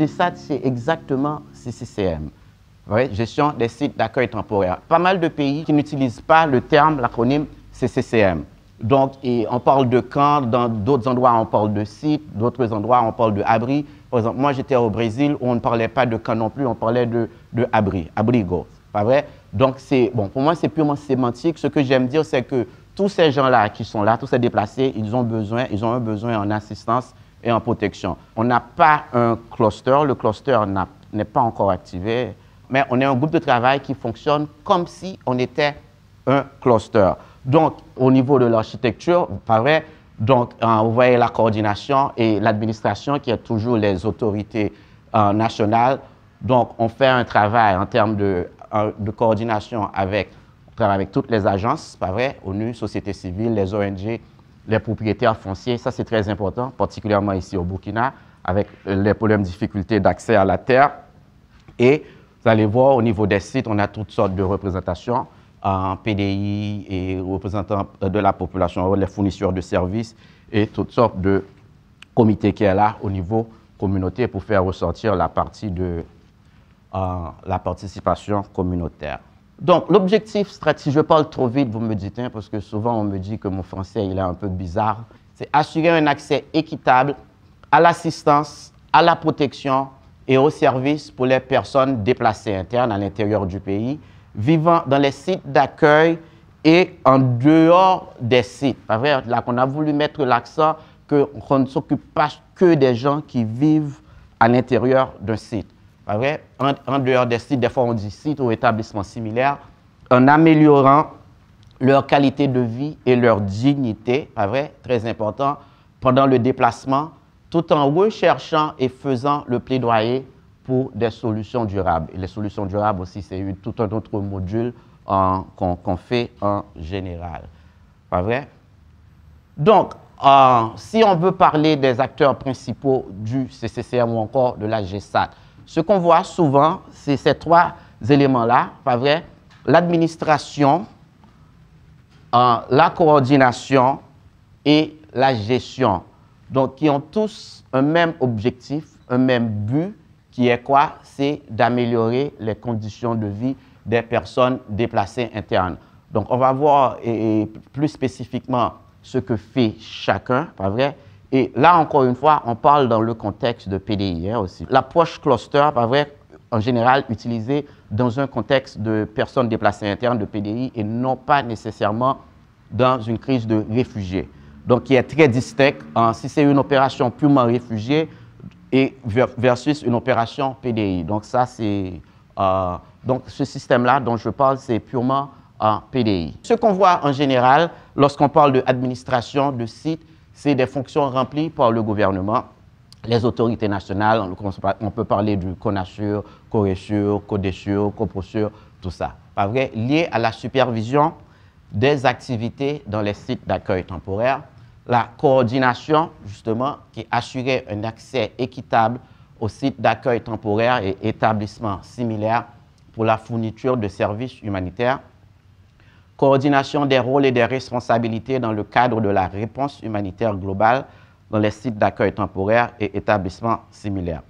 GESAT, c'est exactement CCCM. Ouais, gestion des sites d'accueil temporaire. Pas mal de pays qui n'utilisent pas le terme, l'acronyme CCCM. Donc, on parle de camps, dans d'autres endroits on parle de sites, d'autres endroits on parle de abris. Par exemple, moi j'étais au Brésil où on ne parlait pas de camps non plus, on parlait de abri, abrigo, pas vrai? Donc, bon, pour moi c'est purement sémantique. Ce que j'aime dire, c'est que tous ces gens-là qui sont là, tous ces déplacés, ils ont un besoin en assistance et en protection. On n'a pas un cluster, le cluster n'est pas encore activé, mais on est un groupe de travail qui fonctionne comme si on était un cluster. Donc, au niveau de l'architecture, pas vrai, donc, vous voyez la coordination et l'administration qui est toujours les autorités nationales. Donc, on fait un travail en termes de coordination on travaille avec toutes les agences, pas vrai, ONU, société civile, les ONG, les propriétaires fonciers. Ça, c'est très important, particulièrement ici au Burkina, avec les problèmes de difficultés d'accès à la terre. Et vous allez voir, au niveau des sites, on a toutes sortes de représentations. PDI et représentants de la population, les fournisseurs de services et toutes sortes de comités qui sont là au niveau communautaire pour faire ressortir la partie de la participation communautaire. Donc, l'objectif stratégique, je parle trop vite, vous me dites, hein, parce que souvent on me dit que mon français il est un peu bizarre, c'est assurer un accès équitable à l'assistance, à la protection et aux services pour les personnes déplacées internes à l'intérieur du pays, vivant dans les sites d'accueil et en dehors des sites. Là, on a voulu mettre l'accent qu'on ne s'occupe pas que des gens qui vivent à l'intérieur d'un site. En dehors des sites, des fois on dit sites ou établissements similaires, en améliorant leur qualité de vie et leur dignité, très important, pendant le déplacement, tout en recherchant et faisant le plaidoyer pour des solutions durables. Et les solutions durables aussi, c'est tout un autre module qu'on fait en général. Pas vrai? Donc, si on veut parler des acteurs principaux du CCCM ou encore de la GESAT, ce qu'on voit souvent, c'est ces trois éléments-là, pas vrai? L'administration, la coordination et la gestion. Donc, qui ont tous un même objectif, un même but, qui est quoi? C'est d'améliorer les conditions de vie des personnes déplacées internes. Donc, on va voir plus spécifiquement ce que fait chacun, pas vrai? Et là, encore une fois, on parle dans le contexte de PDI aussi. L'approche cluster, pas vrai, en général, utilisée dans un contexte de personnes déplacées internes de PDI et non pas nécessairement dans une crise de réfugiés. Donc, qui est très distinct si c'est une opération purement réfugiée et versus une opération PDI. Donc, ça, c'est... donc, ce système-là dont je parle, c'est purement PDI. Ce qu'on voit en général, lorsqu'on parle d'administration de sites, c'est des fonctions remplies par le gouvernement, les autorités nationales, on peut parler du CONASUR, CORESUR, CODESUR, COPROSUR, tout ça. Pas vrai? Lié à la supervision des activités dans les sites d'accueil temporaire, la coordination, justement, qui assurait un accès équitable aux sites d'accueil temporaire et établissements similaires pour la fourniture de services humanitaires, coordination des rôles et des responsabilités dans le cadre de la réponse humanitaire globale dans les sites d'accueil temporaire et établissements similaires.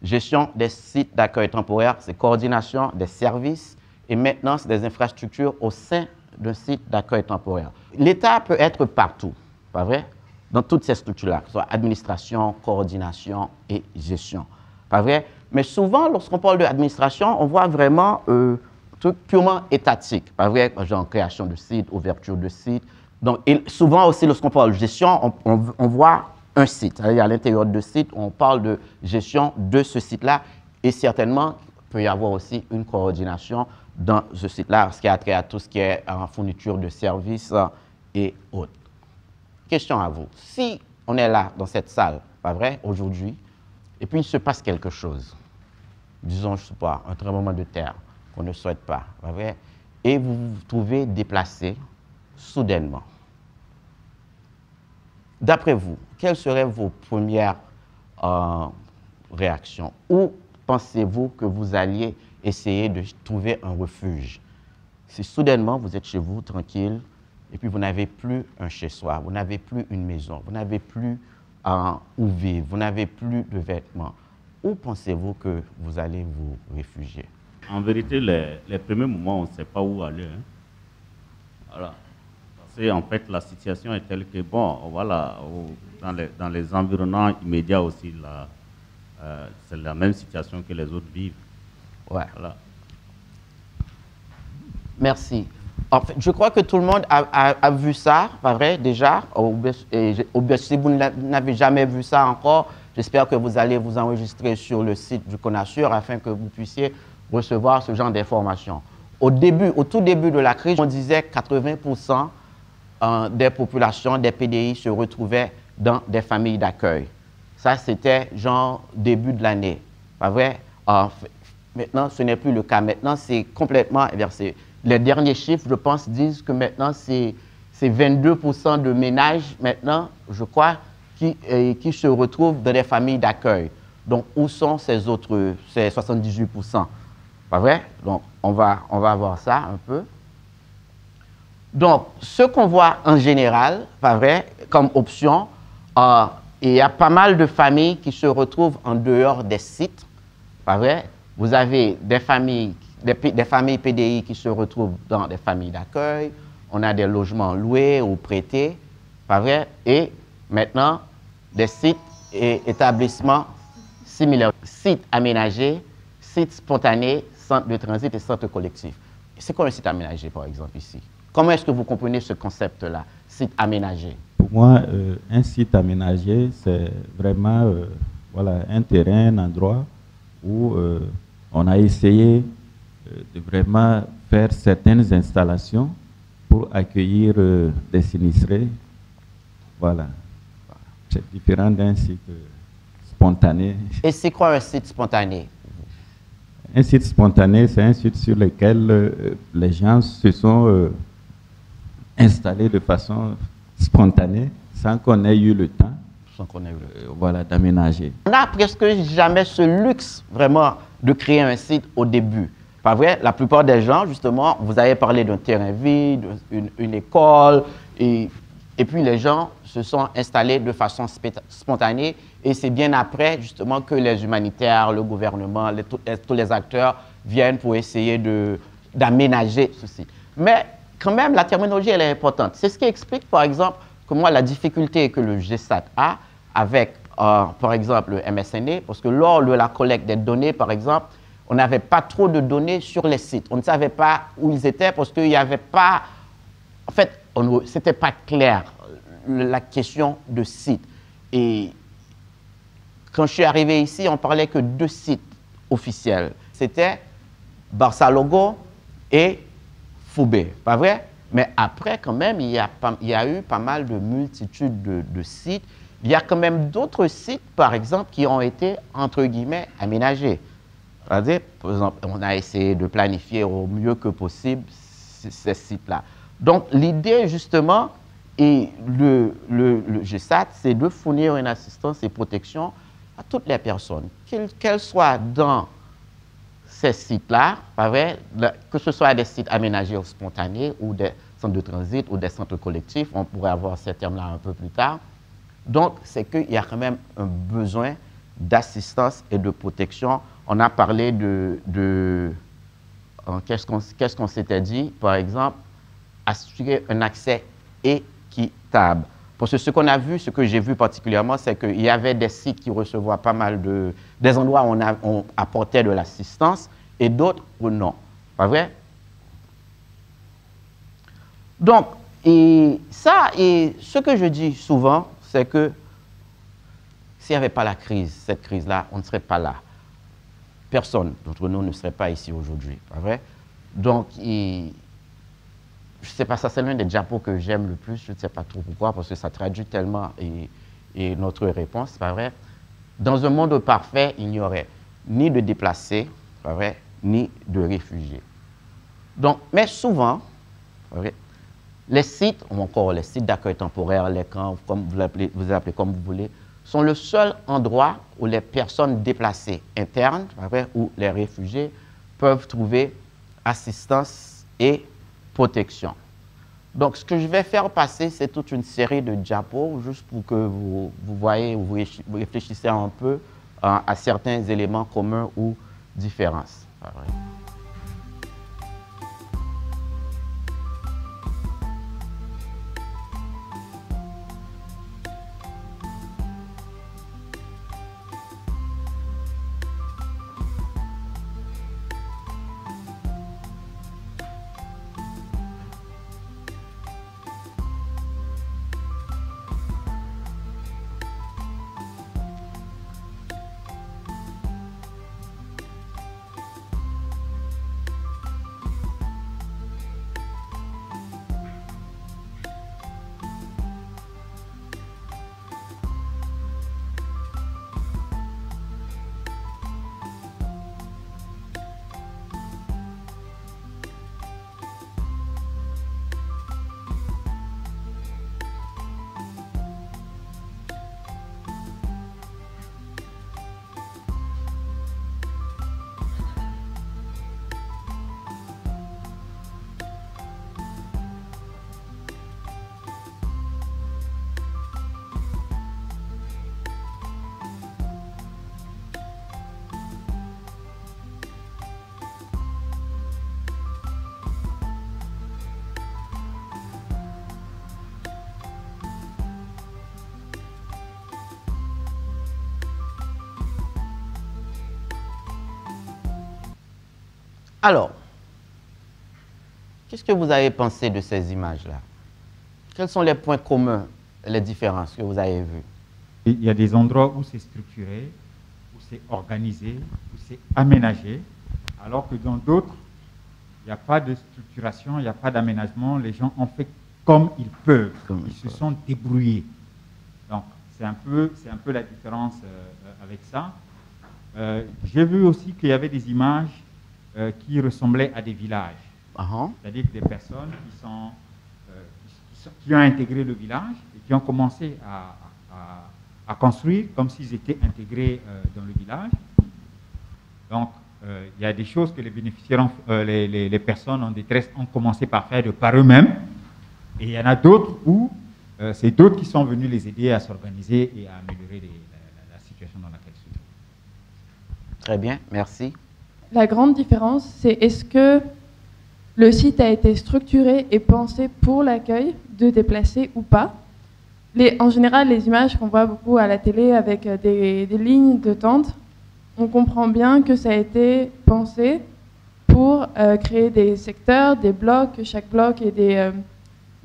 Gestion des sites d'accueil temporaire, c'est coordination des services et maintenance des infrastructures au sein d'un site d'accueil temporaire. L'État peut être partout, pas vrai? Dans toutes ces structures-là, que ce soit administration, coordination et gestion, pas vrai? Mais souvent, lorsqu'on parle d'administration, on voit vraiment truc purement étatique, pas vrai? Genre création de sites, ouverture de sites. Donc, et souvent aussi, lorsqu'on parle de gestion, on voit un site. À l'intérieur de site, on parle de gestion de ce site-là et certainement, il peut y avoir aussi une coordination dans ce site-là, ce qui a trait à tout ce qui est en fourniture de services et autres. Question à vous. Si on est là, dans cette salle, pas vrai, aujourd'hui, et puis il se passe quelque chose, disons, je ne sais pas, un tremblement de terre qu'on ne souhaite pas, pas vrai, et vous vous trouvez déplacé soudainement. D'après vous, quelles seraient vos premières réactions? Où pensez-vous que vous alliez essayer de trouver un refuge? Si soudainement vous êtes chez vous, tranquille, et puis vous n'avez plus un chez-soi, vous n'avez plus une maison, vous n'avez plus où vivre, vous n'avez plus de vêtements, où pensez-vous que vous allez vous réfugier? En vérité, les premiers moments, on ne sait pas où aller. Hein. Voilà. Parce qu'en fait, la situation est telle que, bon, voilà, dans les environnements immédiats aussi, c'est la même situation que les autres vivent. Ouais. Voilà. Merci. En fait, je crois que tout le monde a vu ça, pas vrai, déjà. Si vous n'avez jamais vu ça encore, j'espère que vous allez vous enregistrer sur le site du CONASUR afin que vous puissiez recevoir ce genre d'informations. Au tout début de la crise, on disait que 80% des populations, des PDI se retrouvaient dans des familles d'accueil. Ça, c'était genre début de l'année, pas vrai? Maintenant, ce n'est plus le cas. Maintenant, c'est complètement inversé. Les derniers chiffres, je pense, disent que maintenant, c'est 22% de ménages, maintenant, je crois, qui se retrouvent dans des familles d'accueil. Donc, où sont ces 78%? Pas vrai? Donc, on va voir ça un peu. Donc, ce qu'on voit en général, pas vrai, comme option, il y a pas mal de familles qui se retrouvent en dehors des sites, pas vrai? Vous avez des familles PDI qui se retrouvent dans des familles d'accueil, on a des logements loués ou prêtés, pas vrai? Et maintenant, des sites et établissements similaires, sites aménagés, sites spontanés, centres de transit et centres collectifs. C'est quoi un site aménagé, par exemple, ici? Comment est-ce que vous comprenez ce concept-là, site aménagé? Pour moi, un site aménagé, c'est vraiment voilà, un terrain, un endroit où on a essayé de vraiment faire certaines installations pour accueillir des sinistrés. Voilà. C'est différent d'un site spontané. Et c'est quoi un site spontané? Un site spontané, c'est un site sur lequel les gens se sont installés de façon spontanée, sans qu'on ait eu le temps voilà, d'aménager. On n'a presque jamais ce luxe, vraiment, de créer un site au début. Pas vrai? La plupart des gens, justement, vous avez parlé d'un terrain vide, une école, et puis les gens se sont installés de façon spontanée, et c'est bien après, justement, que les humanitaires, le gouvernement, tous les acteurs viennent pour essayer d'aménager ceci. Mais quand même, la terminologie, elle est importante. C'est ce qui explique, par exemple, que moi, la difficulté que le GSAT a avec, par exemple, le MSNA, parce que lors de la collecte des données, par exemple, on n'avait pas trop de données sur les sites. On ne savait pas où ils étaient parce qu'il n'y avait pas... En fait, ce n'était pas clair, la question de site. Et quand je suis arrivé ici, on parlait que 2 sites officiels. C'était Barça-Logo et Foubé, pas vrai? Mais après, quand même, il y a eu pas mal de multitudes de sites. Il y a quand même d'autres sites, par exemple, qui ont été, entre guillemets, aménagés. C'est-à-dire, par exemple, on a essayé de planifier au mieux que possible ces sites-là. Donc, l'idée, justement, et le GSAT, c'est de fournir une assistance et protection à toutes les personnes, qu'elles soient dans ces sites-là, que ce soit des sites aménagés ou spontanés, ou des centres de transit, ou des centres collectifs, on pourrait avoir ces termes-là un peu plus tard. Donc, c'est qu'il y a quand même un besoin d'assistance et de protection. On a parlé qu'est-ce qu'on s'était dit, par exemple, assurer un accès équitable. Parce que ce qu'on a vu, ce que j'ai vu particulièrement, c'est qu'il y avait des sites qui recevaient pas mal des endroits où on apportait de l'assistance et d'autres où non. Pas vrai? Donc, ce que je dis souvent, c'est que s'il n'y avait pas cette crise-là, on ne serait pas là. Personne d'entre nous ne serait pas ici aujourd'hui. Pas vrai? Donc, je ne sais pas, ça c'est l'un des diapos que j'aime le plus, je ne sais pas trop pourquoi, parce que ça traduit tellement et notre réponse, pas vrai? Dans un monde parfait, il n'y aurait ni de déplacés, pas vrai, ni de réfugiés. Donc, mais souvent, pas vrai, les sites, ou encore les sites d'accueil temporaire, les camps, comme vous appelez comme vous voulez, sont le seul endroit où les personnes déplacées internes, pas vrai, ou les réfugiés, peuvent trouver assistance et protection. Donc, ce que je vais faire passer, c'est toute une série de diapos, juste pour que vous voyez, vous réfléchissez un peu à certains éléments communs ou différences. Pas vrai? Alors, qu'est-ce que vous avez pensé de ces images-là? Quels sont les points communs, les différences que vous avez vues? Il y a des endroits où c'est structuré, où c'est organisé, où c'est aménagé, alors que dans d'autres, il n'y a pas de structuration, il n'y a pas d'aménagement, les gens ont fait comme ils peuvent, ils se sont débrouillés. Donc, c'est un peu la différence avec ça. J'ai vu aussi qu'il y avait des images qui ressemblaient à des villages. C'est-à-dire des personnes qui ont intégré le village et qui ont commencé à construire comme s'ils étaient intégrés dans le village. Donc, il y a des choses que les bénéficiaires, les personnes en détresse ont commencé par faire de par eux-mêmes. Et il y en a d'autres où c'est d'autres qui sont venus les aider à s'organiser et à améliorer la situation dans laquelle ils sont. Très bien, merci. La grande différence, c'est est-ce que le site a été structuré et pensé pour l'accueil de déplacés ou pas. En général, les images qu'on voit beaucoup à la télé avec des lignes de tentes, on comprend bien que ça a été pensé pour créer des secteurs, des blocs, que chaque bloc ait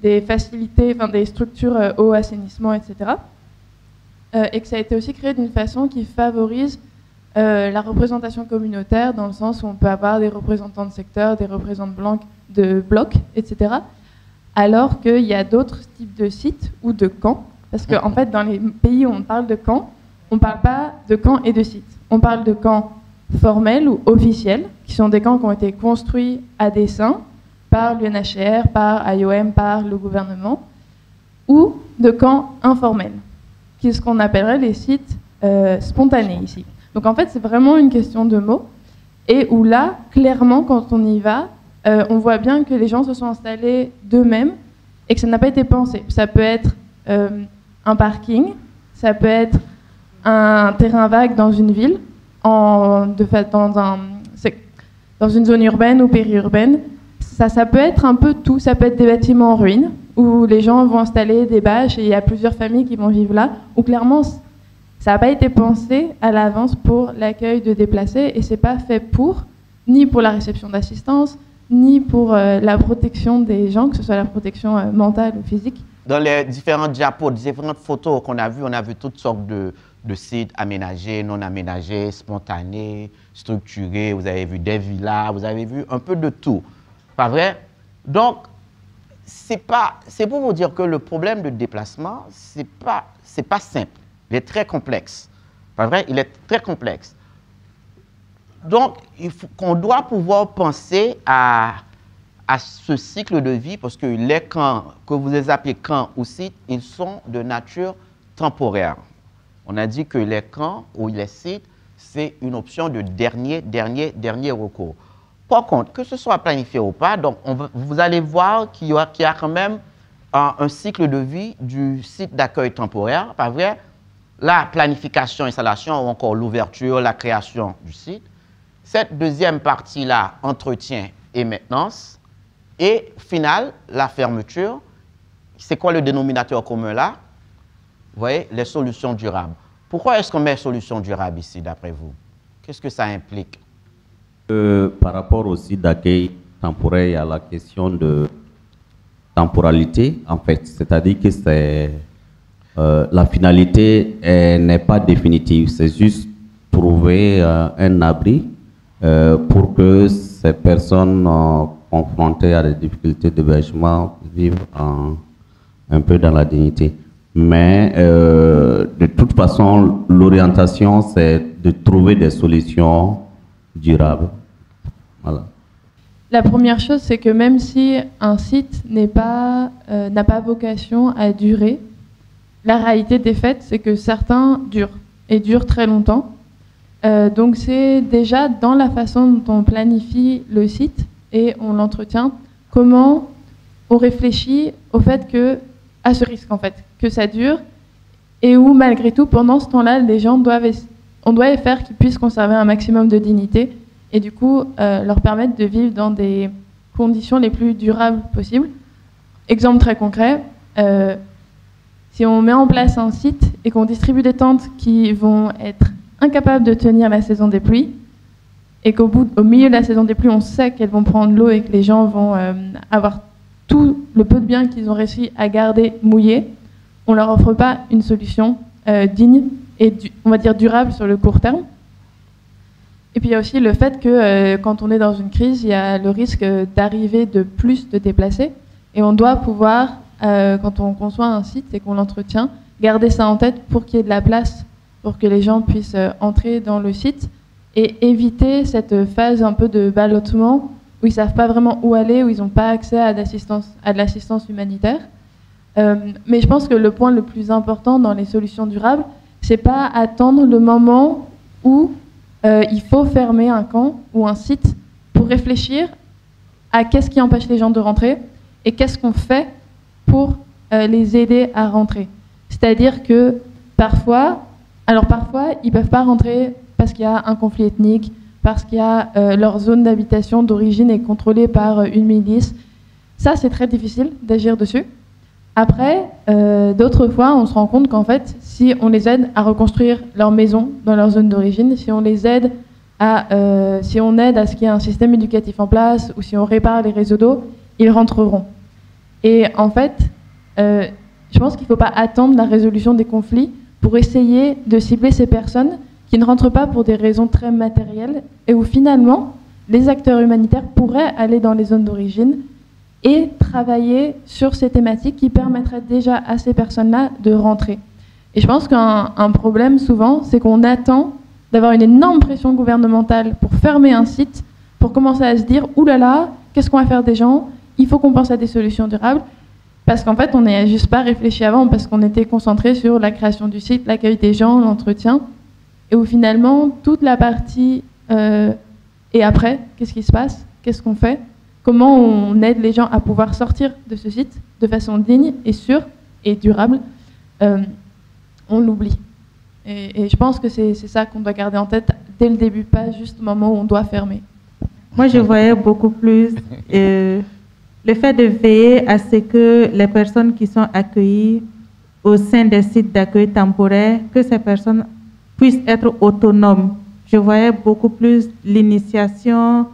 des facilités, enfin des structures eau, assainissement, etc. Et que ça a été aussi créé d'une façon qui favorise la représentation communautaire, dans le sens où on peut avoir des représentants de secteurs, des représentants de blocs, etc. Alors qu'il y a d'autres types de sites ou de camps, parce qu'en fait, dans les pays où on parle de camps, on ne parle pas de camps et de sites. On parle de camps formels ou officiels, qui sont des camps qui ont été construits à dessein par l'UNHCR, par IOM, par le gouvernement, ou de camps informels, qui est ce qu'on appellerait les sites spontanés ici. Donc en fait, c'est vraiment une question de mots, et où là, clairement, quand on y va, on voit bien que les gens se sont installés d'eux-mêmes et que ça n'a pas été pensé. Ça peut être un parking, ça peut être un terrain vague dans une ville, dans une zone urbaine ou périurbaine. Ça peut être un peu tout, ça peut être des bâtiments en ruine, où les gens vont installer des bâches et il y a plusieurs familles qui vont vivre là, où clairement, ça n'a pas été pensé à l'avance pour l'accueil de déplacés et c'est pas fait ni pour la réception d'assistance, ni pour la protection des gens, que ce soit la protection mentale ou physique. Dans les différentes diapos, différentes photos qu'on a vues, on a vu toutes sortes de sites aménagés, non aménagés, spontanés, structurés. Vous avez vu des villas, vous avez vu un peu de tout. Pas vrai? Donc, c'est pour vous dire que le problème de déplacement, c'est pas simple. Il est très complexe. Pas vrai? Il est très complexe. Donc, qu'on doit pouvoir penser à ce cycle de vie, parce que les camps, que vous les appelez camps ou sites, ils sont de nature temporaire. On a dit que les camps ou les sites, c'est une option de dernier recours. Par contre, que ce soit planifié ou pas, donc vous allez voir qu'il y a quand même un cycle de vie du site d'accueil temporaire, pas vrai? la planification, installation ou encore l'ouverture, la création du site. Cette deuxième partie-là, entretien et maintenance. Et final, la fermeture. C'est quoi le dénominateur commun là? Vous voyez, les solutions durables. Pourquoi est-ce qu'on met solutions durables ici, d'après vous? Qu'est-ce que ça implique? Par rapport au site d'accueil temporaire, il y a la question de temporalité, en fait. C'est-à-dire que c'est la finalité n'est pas définitive. C'est juste trouver un abri pour que ces personnes confrontées à des difficultés d'hébergement vivent un peu dans la dignité. Mais de toute façon, l'orientation, c'est de trouver des solutions durables. Voilà. La première chose, c'est que même si un site n'a pas vocation à durer, la réalité des faits, c'est que certains durent, et durent très longtemps. Donc c'est déjà dans la façon dont on planifie le site et on l'entretient, comment on réfléchit au fait que, à ce risque en fait, que ça dure, et où malgré tout, pendant ce temps-là, les gens on doit faire qu'ils puissent conserver un maximum de dignité, et du coup leur permettre de vivre dans des conditions les plus durables possibles. Exemple très concret, si on met en place un site et qu'on distribue des tentes qui vont être incapables de tenir la saison des pluies, et qu'au milieu de la saison des pluies, on sait qu'elles vont prendre l'eau et que les gens vont avoir tout le peu de biens qu'ils ont réussi à garder mouillés, on ne leur offre pas une solution digne et on va dire durable sur le court terme. Et puis il y a aussi le fait que quand on est dans une crise, il y a le risque d'arriver de plus de déplacés, et on doit pouvoir, quand on conçoit un site et qu'on l'entretient, garder ça en tête pour qu'il y ait de la place, pour que les gens puissent entrer dans le site, et éviter cette phase un peu de ballottement où ils ne savent pas vraiment où aller, où ils n'ont pas accès à de l'assistance humanitaire. Mais je pense que le point le plus important dans les solutions durables, c'est pas attendre le moment où il faut fermer un camp ou un site pour réfléchir à qu'est-ce qui empêche les gens de rentrer et qu'est-ce qu'on fait pour les aider à rentrer. C'est-à-dire que parfois, ils ne peuvent pas rentrer parce qu'il y a un conflit ethnique, parce qu'il y a leur zone d'habitation d'origine est contrôlée par une milice. Ça, c'est très difficile d'agir dessus. Après, d'autres fois, on se rend compte qu'en fait, si on les aide à reconstruire leur maison dans leur zone d'origine, si on les aide si on aide à ce qu'il y ait un système éducatif en place, ou si on répare les réseaux d'eau, ils rentreront. Et en fait, je pense qu'il ne faut pas attendre la résolution des conflits pour essayer de cibler ces personnes qui ne rentrent pas pour des raisons très matérielles, et où finalement, les acteurs humanitaires pourraient aller dans les zones d'origine et travailler sur ces thématiques qui permettraient déjà à ces personnes-là de rentrer. Et je pense qu'un problème souvent, c'est qu'on attend d'avoir une énorme pression gouvernementale pour fermer un site, pour commencer à se dire « Ouh là là, qu'est-ce qu'on va faire des gens? Il faut qu'on pense à des solutions durables ». Parce qu'en fait, on n'a juste pas réfléchi avant, parce qu'on était concentré sur la création du site, l'accueil des gens, l'entretien, et où finalement, toute la partie et après, qu'est-ce qui se passe? Qu'est-ce qu'on fait? Comment on aide les gens à pouvoir sortir de ce site de façon digne et sûre et durable? On l'oublie. Et je pense que c'est ça qu'on doit garder en tête dès le début, pas juste au moment où on doit fermer. Moi, je voyais beaucoup plus le fait de veiller à ce que les personnes qui sont accueillies au sein des sites d'accueil temporaire, que ces personnes puissent être autonomes. Je voyais beaucoup plus l'initiation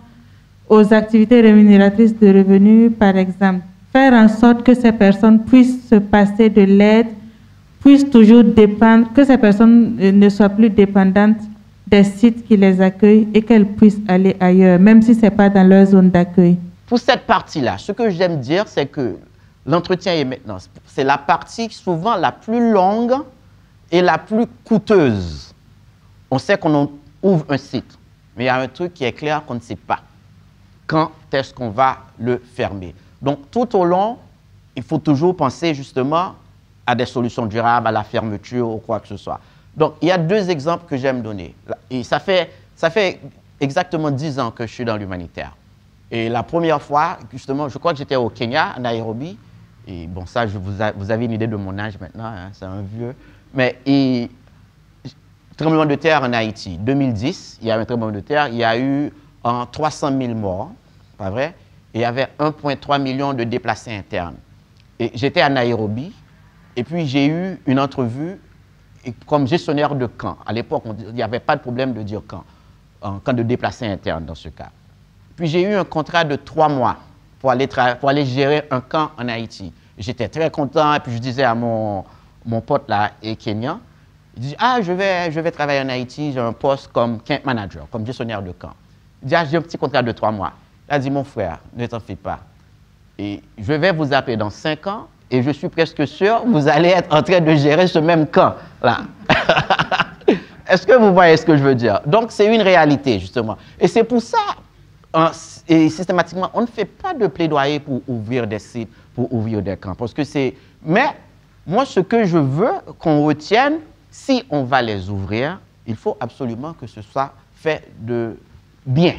aux activités rémunératrices de revenus, par exemple. Faire en sorte que ces personnes puissent se passer de l'aide, puissent toujours dépendre, que ces personnes ne soient plus dépendantes des sites qui les accueillent et qu'elles puissent aller ailleurs, même si ce n'est pas dans leur zone d'accueil. Pour cette partie-là, ce que j'aime dire, c'est que l'entretien et maintenance, c'est la partie souvent la plus longue et la plus coûteuse. On sait qu'on ouvre un site, mais il y a un truc qui est clair qu'on ne sait pas. Quand est-ce qu'on va le fermer? Donc, tout au long, il faut toujours penser justement à des solutions durables, à la fermeture ou quoi que ce soit. Donc, il y a deux exemples que j'aime donner. Et ça fait exactement 10 ans que je suis dans l'humanitaire. Et la première fois, justement, je crois que j'étais au Kenya, à Nairobi. Et bon, ça, vous avez une idée de mon âge maintenant, hein, c'est un vieux. Mais tremblement de terre en Haïti. 2010, il y a eu un tremblement de terre, il y a eu 300 000 morts, pas vrai? Et il y avait 1,3 million de déplacés internes. Et j'étais à Nairobi, et puis j'ai eu une entrevue comme gestionnaire de camp. À l'époque, il n'y avait pas de problème de dire camp, camp de déplacés internes dans ce cas. Puis j'ai eu un contrat de 3 mois pour aller gérer un camp en Haïti. J'étais très content, et puis je disais à mon pote là, Kenyan, il dit, ah, je vais travailler en Haïti, j'ai un poste comme camp manager, comme gestionnaire de camp. Il dit, ah, j'ai un petit contrat de 3 mois. Il a dit, mon frère, ne t'en fais pas. Et je vais vous appeler dans 5 ans, et je suis presque sûr que vous allez être en train de gérer ce même camp-là. Est-ce que vous voyez ce que je veux dire? Donc, c'est une réalité, justement. Et c'est pour ça, et systématiquement, on ne fait pas de plaidoyer pour ouvrir des sites, pour ouvrir des camps. Parce que c'est... Mais, moi, ce que je veux qu'on retienne, si on va les ouvrir, il faut absolument que ce soit fait de bien.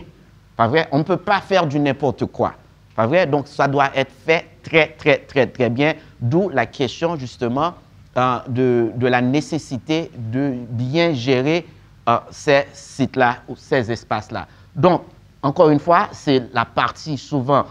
Pas vrai? On ne peut pas faire du n'importe quoi. Pas vrai? Donc, ça doit être fait très bien, d'où la question, justement, de la nécessité de bien gérer ces sites-là, ou ces espaces-là. Donc, encore une fois, c'est la partie souvent,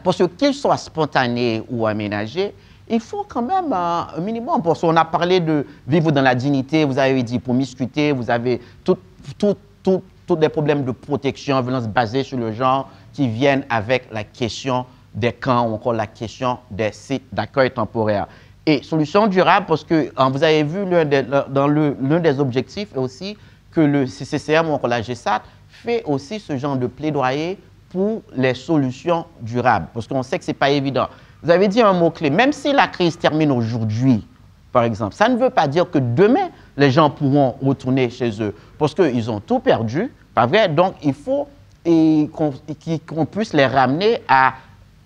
parce que qu'ils soient spontanés ou aménagés, il faut quand même un minimum, parce qu'on a parlé de vivre dans la dignité, vous avez dit promiscuité, vous avez tous des problèmes de protection, violence basée sur le genre qui viennent avec la question des camps ou encore la question des sites d'accueil temporaire. Et solution durable, parce que vous avez vu l'un des objectifs est aussi que le CCCM ou encore la GESAT fait aussi ce genre de plaidoyer pour les solutions durables, parce qu'on sait que ce n'est pas évident. Vous avez dit un mot-clé, même si la crise termine aujourd'hui, par exemple, ça ne veut pas dire que demain, les gens pourront retourner chez eux, parce qu'ils ont tout perdu, pas vrai? Donc, il faut qu'on puisse les ramener à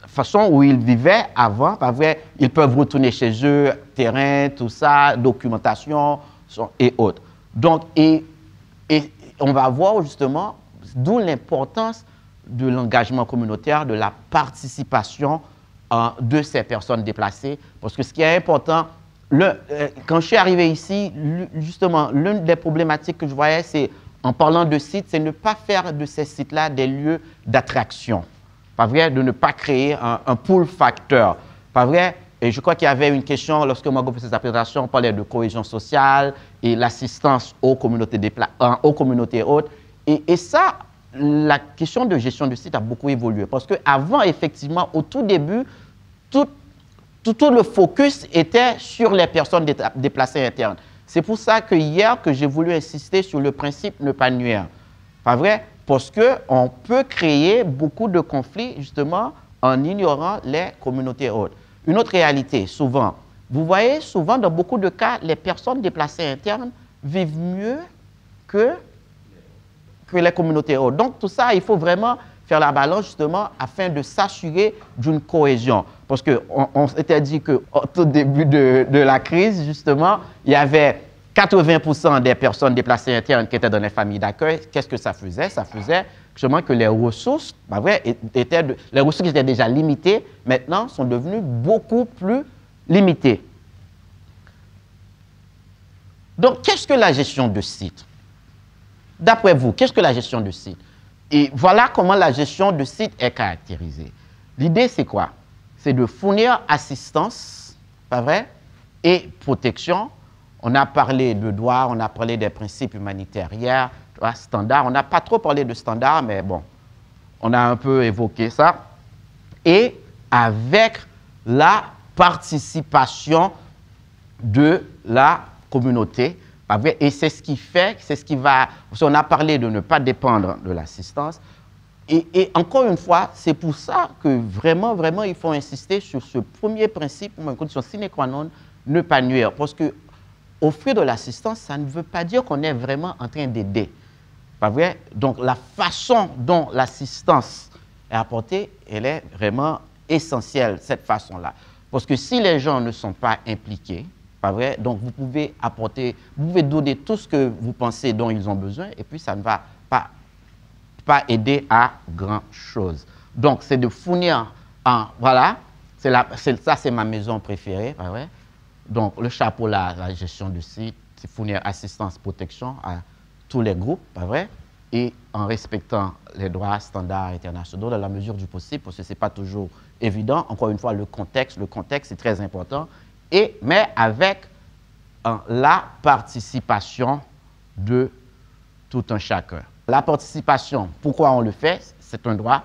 la façon où ils vivaient avant, pas vrai? Ils peuvent retourner chez eux, terrain, tout ça, documentation et autres. Donc, et on va voir justement d'où l'importance de l'engagement communautaire, de la participation de ces personnes déplacées. Parce que ce qui est important, quand je suis arrivé ici, justement, l'une des problématiques que je voyais, c'est, en parlant de sites, c'est ne pas faire de ces sites-là des lieux d'attraction. Pas vrai? De ne pas créer un pull factor. Pas vrai? Et je crois qu'il y avait une question, lorsque moi j'ai fait cette présentation, on parlait de cohésion sociale et l'assistance aux communautés hautes. Et ça, la question de gestion de site a beaucoup évolué. Parce qu'avant, effectivement, au tout début, tout le focus était sur les personnes déplacées internes. C'est pour ça que hier, que j'ai voulu insister sur le principe ne pas nuire. Pas vrai? Parce qu'on peut créer beaucoup de conflits, justement, en ignorant les communautés hautes. Une autre réalité, souvent, vous voyez, souvent, dans beaucoup de cas, les personnes déplacées internes vivent mieux que les communautés hautes. Donc, tout ça, il faut vraiment faire la balance, justement, afin de s'assurer d'une cohésion. Parce qu'on s'était dit qu'au tout début de la crise, justement, il y avait 80% des personnes déplacées internes qui étaient dans les familles d'accueil. Qu'est-ce que ça faisait? Ça faisait justement que les ressources, bah vrai, les ressources qui étaient déjà limitées, maintenant, sont devenues beaucoup plus limitées. Donc, qu'est-ce que la gestion de site? D'après vous, qu'est-ce que la gestion de site? Et voilà comment la gestion de site est caractérisée. L'idée, c'est quoi? C'est de fournir assistance, pas vrai, et protection. On a parlé de droits, on a parlé des principes humanitaires hier, standards. On n'a pas trop parlé de standards, mais bon, on a un peu évoqué ça. Et avec la participation de la communauté. Et c'est ce qui fait, c'est ce qui va... On a parlé de ne pas dépendre de l'assistance. Et encore une fois, c'est pour ça que vraiment, vraiment, il faut insister sur ce premier principe, une condition sine qua non, ne pas nuire. Parce que offrir de l'assistance, ça ne veut pas dire qu'on est vraiment en train d'aider. Pas vrai? Donc, la façon dont l'assistance est apportée, elle est vraiment essentielle, cette façon-là. Parce que si les gens ne sont pas impliqués, pas vrai? Donc, vous pouvez apporter, vous pouvez donner tout ce que vous pensez dont ils ont besoin, et puis ça ne va pas aider à grand-chose. Donc, c'est de fournir, voilà, ça c'est ma maison préférée, pas vrai? Donc, le chapeau là, la gestion du site, fournir assistance, protection à tous les groupes, pas vrai, et en respectant les droits standards internationaux dans la mesure du possible, parce que ce n'est pas toujours évident. Encore une fois, le contexte est très important, mais avec la participation de tout un chacun. La participation, pourquoi on le fait? C'est un droit,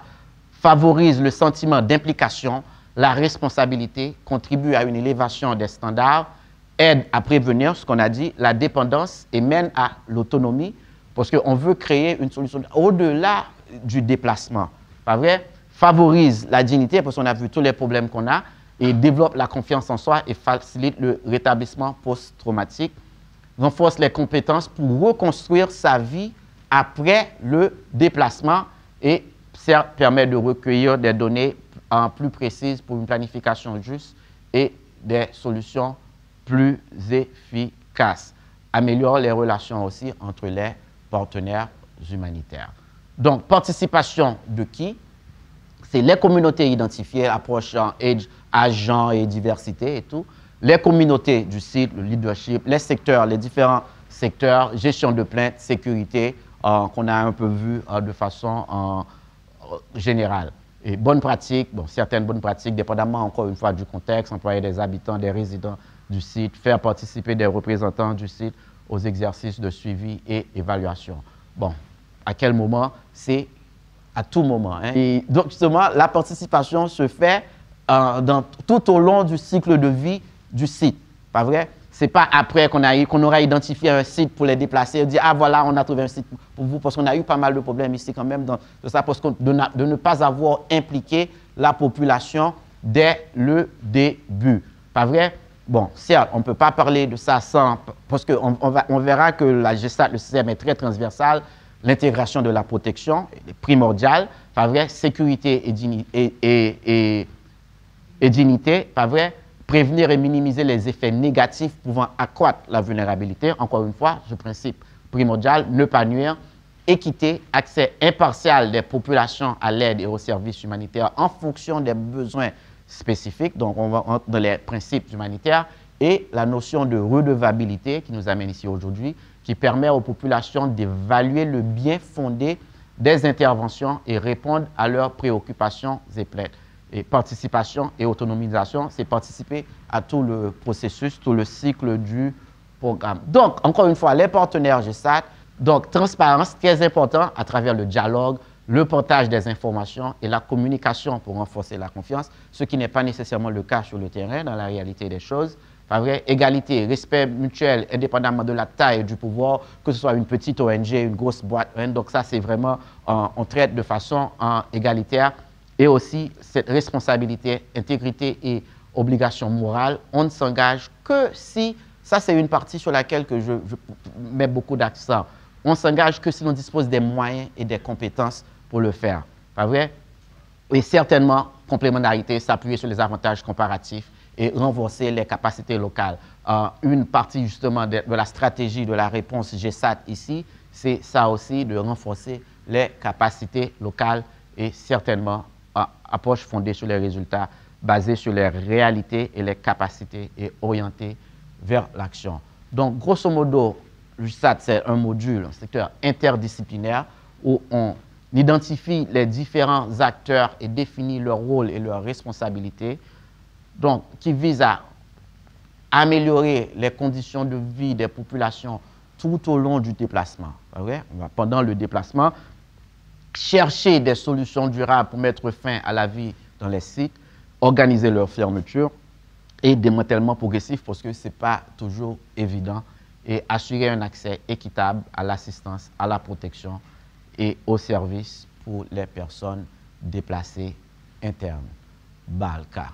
favorise le sentiment d'implication, la responsabilité, contribue à une élévation des standards, aide à prévenir, ce qu'on a dit, la dépendance et mène à l'autonomie, parce qu'on veut créer une solution au-delà du déplacement. Pas vrai? Favorise la dignité, parce qu'on a vu tous les problèmes qu'on a, et développe la confiance en soi et facilite le rétablissement post-traumatique, renforce les compétences pour reconstruire sa vie après le déplacement et permet de recueillir des données plus précises pour une planification juste et des solutions plus efficaces. Améliore les relations aussi entre les partenaires humanitaires. Donc, participation de qui? C'est les communautés identifiées, approche agents et diversité et tout. Les communautés du site, le leadership, les secteurs, les différents secteurs, gestion de plaintes, sécurité, qu'on a un peu vu de façon générale. Et bonnes pratiques, bon, certaines bonnes pratiques, dépendamment encore une fois du contexte, employer des habitants, des résidents du site, faire participer des représentants du site aux exercices de suivi et évaluation. Bon, à quel moment? C'est à tout moment. Hein. Et donc justement, la participation se fait tout au long du cycle de vie du site. Pas vrai? C'est pas après qu'on aura identifié un site pour les déplacer et dire ah voilà, on a trouvé un site pour vous, parce qu'on a eu pas mal de problèmes ici quand même de ça, parce de ne pas avoir impliqué la population dès le début. Pas vrai? Bon, certes, on ne peut pas parler de ça sans, parce qu'on verra que la GESAT, le système est très transversal, l'intégration de la protection est primordiale, pas vrai? Sécurité et dignité, pas vrai? Prévenir et minimiser les effets négatifs pouvant accroître la vulnérabilité. Encore une fois, ce principe primordial, ne pas nuire. Équité, accès impartial des populations à l'aide et aux services humanitaires en fonction des besoins spécifiques. Donc, on va dans les principes humanitaires. Et la notion de redevabilité qui nous amène ici aujourd'hui, qui permet aux populations d'évaluer le bien fondé des interventions et répondre à leurs préoccupations et plaintes. Et participation et autonomisation, c'est participer à tout le processus, tout le cycle du programme. Donc, encore une fois, les partenaires GESAT, donc transparence, très important à travers le dialogue, le partage des informations et la communication pour renforcer la confiance, ce qui n'est pas nécessairement le cas sur le terrain, dans la réalité des choses. Pas vrai? Égalité, respect mutuel, indépendamment de la taille et du pouvoir, que ce soit une petite ONG, une grosse boîte. Hein, donc ça, c'est vraiment, on traite de façon égalitaire. Et aussi, cette responsabilité, intégrité et obligation morale, on ne s'engage que si, ça c'est une partie sur laquelle que je mets beaucoup d'accent, on s'engage que si l'on dispose des moyens et des compétences pour le faire. Pas vrai? Et certainement, complémentarité, s'appuyer sur les avantages comparatifs et renforcer les capacités locales. Une partie justement de la stratégie de la réponse GESAT ici, c'est ça aussi de renforcer les capacités locales et certainement approche fondée sur les résultats, basée sur les réalités et les capacités et orientée vers l'action. Donc, grosso modo, le GESAT, c'est un module, un secteur interdisciplinaire où on identifie les différents acteurs et définit leur rôle et leurs responsabilités, donc qui vise à améliorer les conditions de vie des populations tout au long du déplacement. Pendant le déplacement, chercher des solutions durables pour mettre fin à la vie dans les sites, organiser leur fermeture et démantèlement progressif parce que ce n'est pas toujours évident et assurer un accès équitable à l'assistance, à la protection et aux services pour les personnes déplacées internes. Balka.